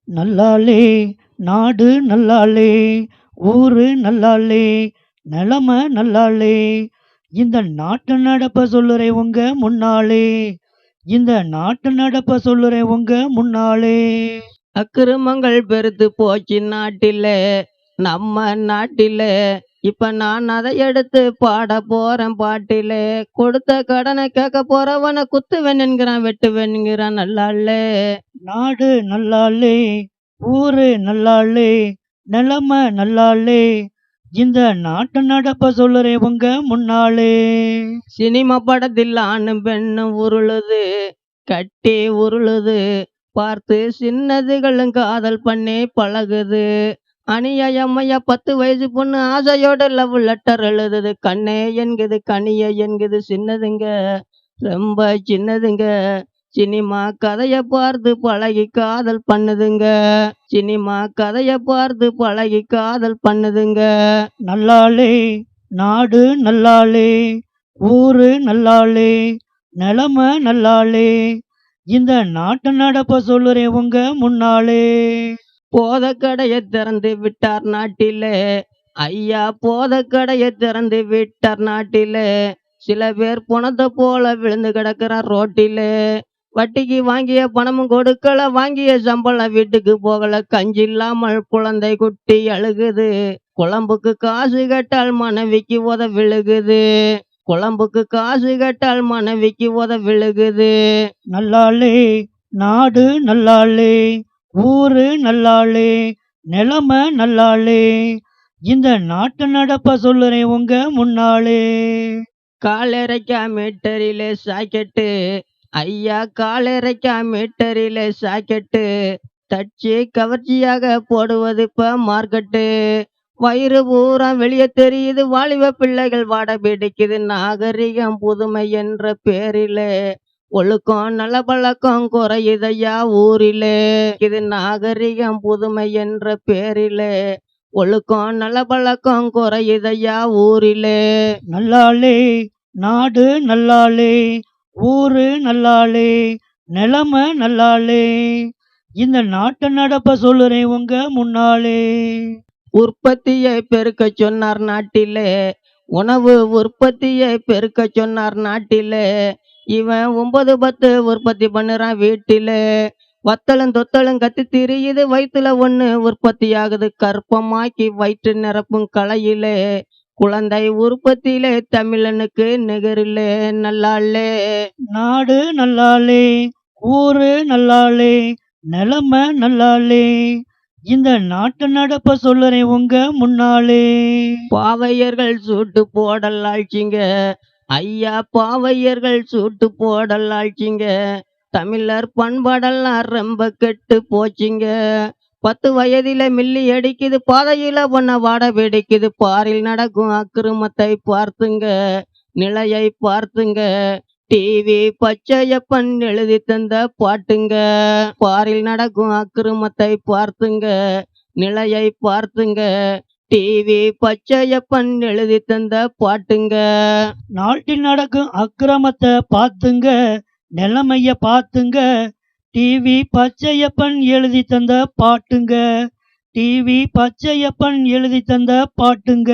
நல்லாளே நாடு நல்லாளே, ஊரு நல்லாளே, நிலைமை நல்லாளே, இந்த நாட்டு நடப்ப சொல்லுறேன் உங்க முன்னாலே, இந்த நாட்டு நடப்ப சொல்லுறேன் உங்க முன்னாலே. அக்கிரமங்கள் பெருத்து போச்சு நாட்டிலே, நம்ம நாட்டிலே. இப்ப நான் அதை எடுத்து பாட போறேன் பாட்டிலே. கொடுத்த கடனை கேட்க போறவன குத்துவேன் என்கிறான், வெட்டுவேன் என்கிறான். நல்லாளே நாடு நல்லாளே, ஊரு நல்லாளே, நிலைமை நல்லாளே, இந்த நாட்டு நடப்ப சொல்லுறேன் உங்க முன்னாலே. சினிமா படத்தில் ஆணும் பெண்ணும் உருளுது, கட்டி உருளுது, பார்த்து சின்னதுகளும் காதல் பண்ணி பழகுது. அநியாயம்மையா 10 வயசு பொண்ணு ஆசையோட லவ் லெட்டர் எழுதுது. கண்ணே என்குது, கனிய என்குது, சின்னதுங்க ரொம்ப சின்னதுங்க. சினிமா கதைய பார்த்து பழகி காதல் பண்ணுதுங்க. சினிமா கதைய பார்த்து பழகி காதல் பண்ணுதுங்க. நல்லாளே நாடு நல்லாளே, ஊரு நல்லாளே, நிலைமை நல்லாளே, இந்த நாட்டு நடப்ப சொல்லுறேன் உங்க முன்னாலே. போத கடையை திறந்து விட்டார் நாட்டிலே, ஐயா போத கடையை திறந்து விட்டார் நாட்டிலே. சில பேர் பணத்தை போல விழுந்து கிடக்கிறார் ரோட்டிலே. வட்டிக்கு வாங்கிய பணமும் கொடுக்கல, வாங்கிய சம்பளம் வீட்டுக்கு போகல. கஞ்சி இல்லாமல் குழந்தை குட்டி அழுகுது. குழம்புக்கு காசு கேட்டால் மனைவிக்கு உத விழுகுது. குழம்புக்கு காசு கேட்டால் மனைவிக்கு உத விழுகுது. நல்லாளே நாடு நல்லாளே, ஊரு நல்லாளே, நிலைமை நல்லாளே, இந்த நாட்டு நடப்ப சொல்லுறேன் உங்க முன்னாலே. காலரைக்கா மீட்டரிலே சாக்கெட்டு, ஐயா காலரைக்கா மீட்டரிலே சாக்கெட்டு. தச்சு கவர்ச்சியாக போடுவது இப்ப மார்க்கெட்டு. வயிறு பூரா வெளியே தெரியுது, வாலிப பிள்ளைகள் வாட பிடிக்குது. நாகரிகம் புதுமை என்ற பேரிலே ஒழுக்கம் நல்ல பழக்கம் குறையுதையா ஊரிலே. இது நாகரிகம் புதுமை என்ற பேரிலே ஒழுக்கம் நல்ல பழக்கம் குறையுதையா ஊரிலே. நல்லாளே நாடு நல்லாளே, ஊரு நல்லாளே, நிலைமை நல்லாளே, இந்த நாட்டு நடப்ப சொல்லுறேன் உங்க முன்னாலே. உற்பத்தியை பெருக்க சொன்னார் நாட்டிலே, உணவு உற்பத்தியை பெருக்க சொன்னார் நாட்டிலே. இவன் 9 10 உற்பத்தி பண்ணுறான் வீட்டிலே. வத்தலும் தொத்தலும் கத்தி திரியுது, வயிற்றுல ஒண்ணு உற்பத்தி ஆகுது. கற்பமாக்கி வயிற்று நிரப்பும் கலையிலே குழந்தை உற்பத்தியிலே தமிழனுக்கு நிகரிலே. நல்லாளே நாடு நல்லாளே, ஊரு நல்லாளே, நிலைமை நல்லாளே, இந்த நாட்டு நடப்ப சொல்லுறேன் உங்க முன்னாலே. பாவையர்கள் சூட்டு போடல் ஆழ்ச்சிங்க, ஐயா பாவையர்கள் சூட்டு போடல் ஆழ்ச்சிங்க. தமிழர் பண்பாடெல்லாம் ரொம்ப கெட்டு போச்சுங்க. 10 வயதில மில்லி அடிக்குது, பாதையில பொண்ண வாட பிடிக்குது. பாரில் நடக்கும் அக்கிரமத்தை பார்த்துங்க, நிலையை பார்த்துங்க. டிவி பச்சையப்பன் எழுதி தந்த பாட்டுங்க. பாரில் நடக்கும் அக்கிரமத்தை பார்த்துங்க, நிலையை பார்த்துங்க. டிவி பச்சையப்பன் எழுதி தந்த பாட்டுங்க. நாட்டில் நடக்கும் அக்கிரமத்தை பார்த்துங்க, நிலைமைய பார்த்துங்க. டிவி பச்சையப்பன் எழுதி தந்த பாட்டுங்க, டிவி பச்சையப்பன் எழுதி தந்த பாட்டுங்க.